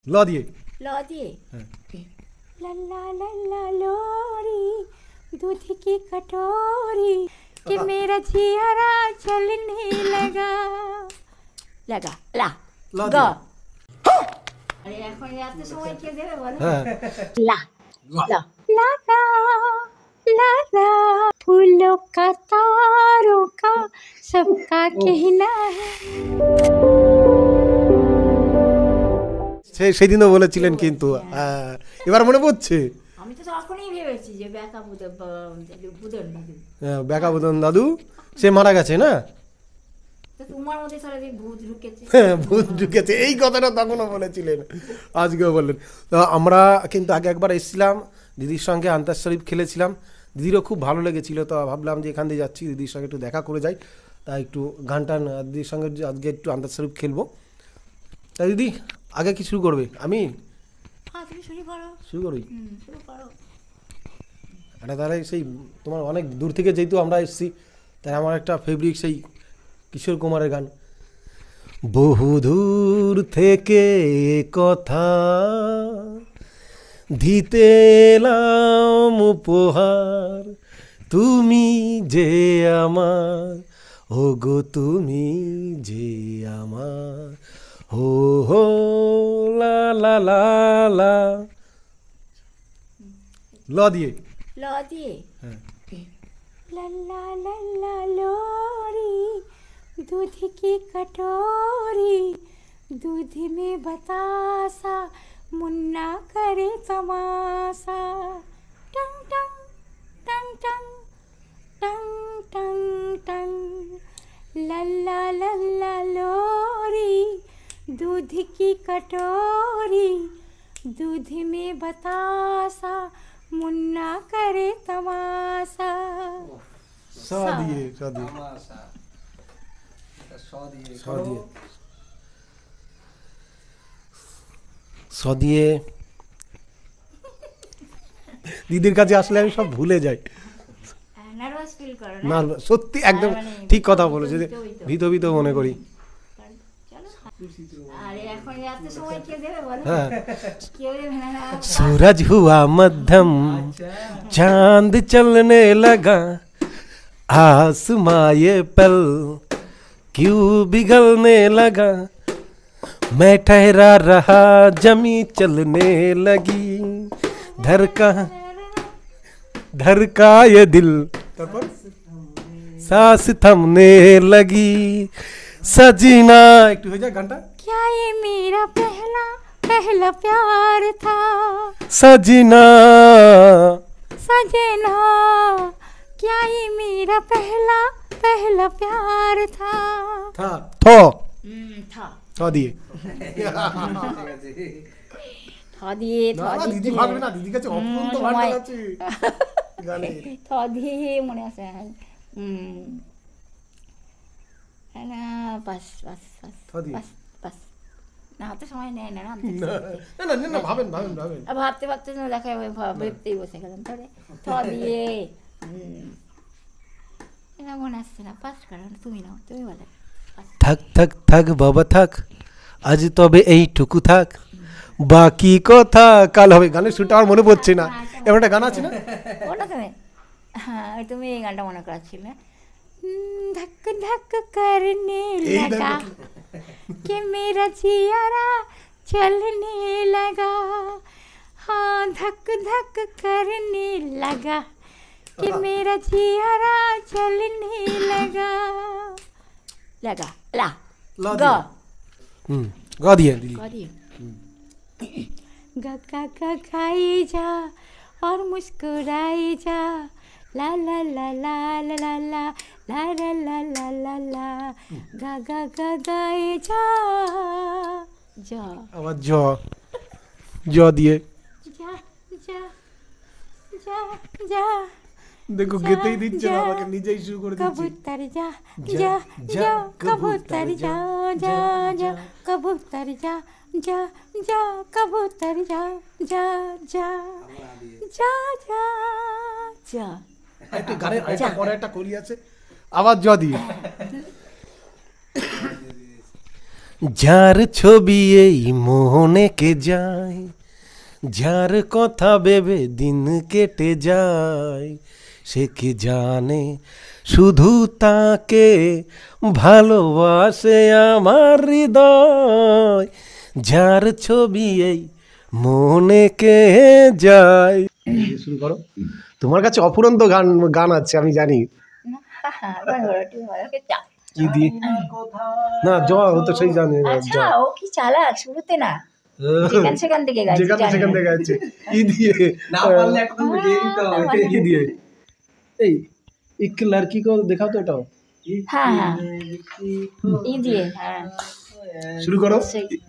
ल दिए। ला दिए। हाँ। लल्ला लल्ला लोरी दूध की कटोरी कि मेरा जियारा चलने लगा लगा ला ला गा। दिए। अरे এখন রাতে সময় কে দেবে বলো? हाँ। ला ला लगा लगा फूलों का तारों का सबका कहना है। সেদিনও বলেছিলেন কিন্তু এবার মনে পড়ছে। আমি তো তখনই ভেবেছি যে বেকা বুদন দাদু। বেকা বুদন দাদু সে মারা গেছে না? তো তোমার মধ্যে সারাদিন ভূত ঢুকেছে। ভূত ঢুকেছে এই কথাটা তখনও বলেছিলেন, আজকেও বললেন। তো আমরা কিন্তু আগে একবার এসেছিলাম দিদির সঙ্গে আন্তাজ শরীফ খেলেছিলাম, দিদিরও খুব ভালো লেগেছিল। তো ভাবলাম যে এখান দিয়ে যাচ্ছি দিদির সঙ্গে একটু দেখা করে যাই, তাই একটু গান টান দিদির সঙ্গে আজকে একটু আন্তাজ শরীফ খেলবো। তাই দিদি আগে কি শুরু করবে? আমি তুমি শুরু করো। শুরু করি। শুরু করো। এটা তাহলে সেই তোমার অনেক দূর থেকে যেহেতু আমরা এসেছি, তাই আমার একটা ফেভারিট সেই কিশোর কুমারের গান। বহু দূর থেকে কথা দিতে এলাম উপহার, তুমি যে আমার, ও গো তুমি যে আমার, হো হো লা লা লা লা। ল দিয়ে। ला दिए। হ্যাঁ। लल्ला लल्ला लोरी दूध की कटोरी दूध में बतासा मुन्ना करे तमाशा टंग टंग टंग टंग टंग टंग टंग लल्ला लल्ला लोरी दूध की कटोरी दूध में बतासा मुन्ना करे तमाशा। स দিয়ে স দিয়ে স দিয়ে স দিয়ে দিদির কাছে আসলে আমি সব ভুলে যাই। নার্ভাস ফিল করো না না? সত্যি একদম ঠিক কথা বলেছে, যে ভীত ভীত মনে করি। আরে এখন রাতে সময় কে দেবে বলো? হ্যাঁ। কেউ দেবে না। सूरज हुआ मध्यम, चांद चलने लगा, आसमां ये पल क्यों पिघलने लगा, मैं ठहरा रहा जमी चलने लगी, धड़का ये दिल, सांस थमने लगी, सजीना। একটু হয়ে যায় গানটা। क्या ये मेरा पहला पहला प्यार था सजीना सजना, क्या ये मेरा पहला पहला प्यार था। था थो था থ দিয়ে। था दिए না था না দিদি दिए ভাববে না, দিদির কাছে অপূর্ণ ভান্ডার আছে গানে। था दिए মনে আছে। না বাস বাস বাস था दिए। বাস বাস না হাতে সময় নেয় না। না না না না ভাবেন ভাবেন ভাবেন। ভাবতে ভাবতে না দেখা ভাবতেই বসে গেলাম ধরে থ দিয়ে। এটা মনে আসছে না, পাস করো তুমি নাও, তুমি বলো। থাক থাক থাক বাবা থাক, আজ তবে এইটুকু থাক, বাকি কথা কাল হবে। গানের সুরটা আমার মনে পড়ছে না, এমন একটা গান আছে না? ওটা তুমি, হ্যাঁ তুমি এই গানটা মনে করাচ্ছিলে। धक धक करने लगा कि मेरा जियारा चलने लगा, हाँ धक धक करने लगा कि मेरा जियारा चलने लगा लगा ला ला गा गा दिए दिदी। गा दिए। गा गा गा गाई जा और मुस्कुराई जा, ला ला ला ला ला ला ला ला ला ला ला ला ला गा गा गा गाए जा जा আবার জ জ দিয়ে। जा जा जा जा দেখো গেতেই দিচ্ছে না আমাকে, নিজেই শুরু করে দিচ্ছে। कबूतर जा जा जा कबूतर जा जा जा कबूतर जा जा जा कबूतर जा जा जा जा जा जा। একটা গানের একটা পরে একটা কলি আছে, আবার জ দিয়ে। যার ছবি এই মনে কে যায়, যার কথা ভেবে দিন কেটে যায়, সে কি জানে শুধু তাকে ভালোবাসে আমার হৃদয়, যার ছবি এই মনে কে যায়। শুরু করো, তোমার কাছে অফুরন্ত গান গান আছে আমি জানি। কি দিয়ে না ও তো সেই জানে আচ্ছা ও কি চালাক শুরুতে না যেখান সেখান থেকে গাইছে যেখানে সেখান থেকে আছে কি দিয়ে না পারলে একদম বুঝিয়ে দিতে হবে। কি দিয়ে এই এক লড়কি কো দেখাও তো এটাও। হ্যাঁ হ্যাঁ ই দিয়ে হ্যাঁ শুরু করো,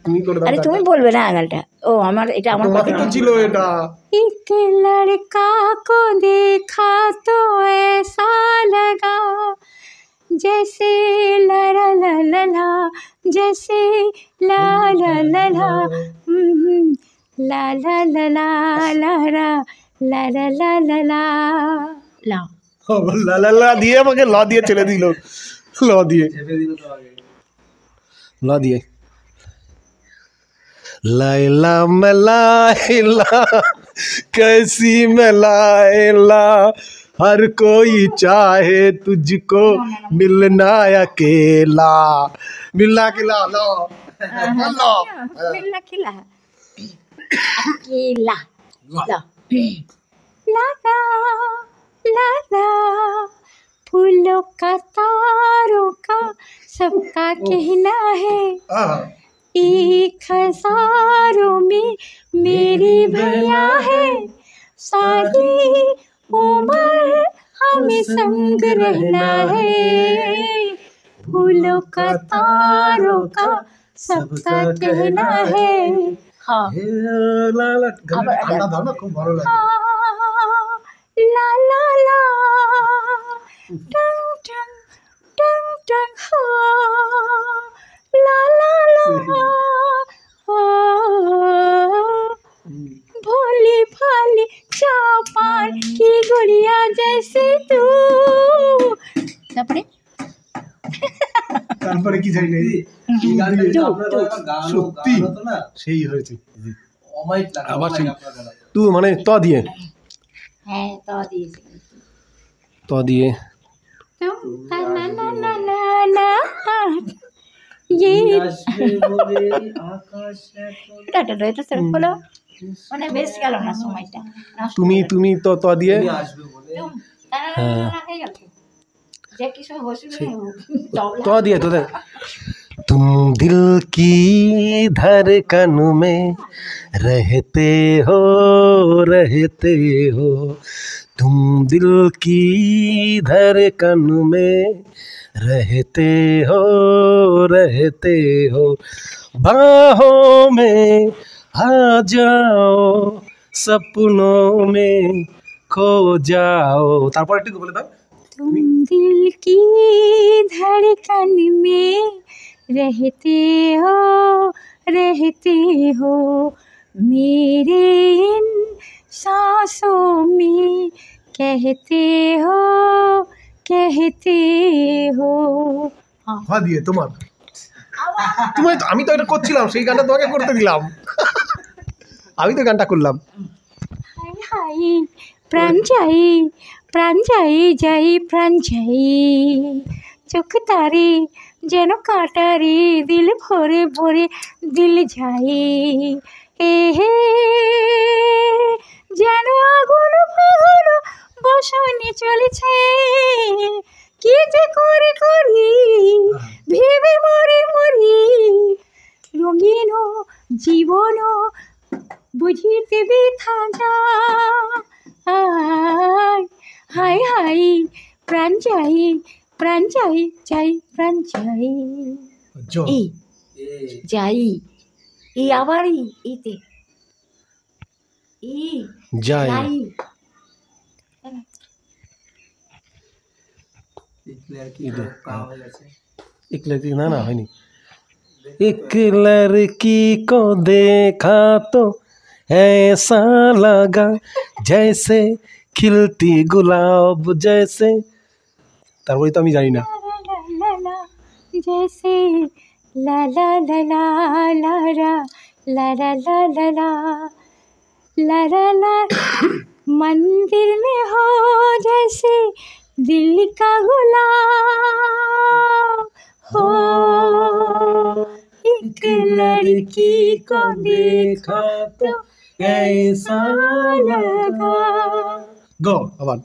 তুমি করে দাও। আরে তুমি বলবে না গানটা, ও আমার এটা আমার তোমাকে তো ছিল এটা। एक लड़का को देखा तो ऐसा लगा जैसे ला ला ला ला ला, जैसे ला ला ला ला ला ला ला ला ला ला ला ला ला ला ला লা লা লা দিয়ে আমাকে ল দিয়ে ছেড়ে দিল, ল দিয়ে চেপে দিল তো আগে। ল দিয়ে लाइला मलाइला कैसी मलाइला, हर कोई चाहे तुझको मिलना अकेला, मिलना अकेला लो लो मिलना खिला अकेला ला ला ला ला फूलों का तारों का सबका कहना है, एक हजारों में मेरी भैया है, सारी उम्र हमें संग रहना है, फूलों का तारों का सबका कहना है। हाँ ঠান্ডা দাও না, খুব ভালো লাগে। ला ला ला टंग टंग टंग टंग हाँ ला ला ला भोली भाली चापान की गुड़िया जैसे तू তারপরে কি জানি না এই গানটা যদি আপনারা একবার গান সত্যি হতো না সেই হয়েছে। অমাইক লাগে আবার অমাইক সেই আপনার গলা। তুই মানে ত দিয়ে है तो दिए ত দিয়ে ना ना ना ना ना ना ये আসবে বলে আকাশে তো এটা স্যার বলো মানে বেশ গেল না সময়টা তুমি তুমি ত দিয়ে তুমি আসবে বলে হয়ে গেল যে কিছু হসুল ত দিয়ে তো দে। तुम दिल की धड़कन में रहते हो, तुम दिल की धड़कन में रहते हो, बाहों में आ जाओ, सपनों में खो जाओ। তারপর একটু বলে দাও। तुम दिल की धड़कन में रहते हो मेरे इन सांसों में कहते हो হ্যাঁ দিয়ে তোমার তুমি আমি তো এটা করছিলাম, সেই গানটা তোমাকে করতে দিলাম। আমি তো গানটা করলাম। হাই হাই প্রাণ যাই প্রাণ যাই চোখ তারে যেন কাটারে দিল ভরে ভরে দিল যাই এ হে যেন আগুন ফাগুন বসনে চলেছে কি যে করি ভেবে মরি রঙিন জীবন বুঝিতে বৃথা যায় হাই হাই প্রাণ যাই প্রাণ এই যাই এই আবার এইতে যাই কি কাম হয়ে গেছে। एक लड़की ना हयনি। एक लड़की को देखा तो ऐसा लगा जैसे खिलती गुलाब जैसे, তারপরে তো আমি জানি না। जैसे ला ला ला ला ला ला ला ला ला ला ला ला ला ला मंदिर में हो जैसे दिल का गुलाब हो एक लड़की को देखा तो ऐसा लगा গো আবার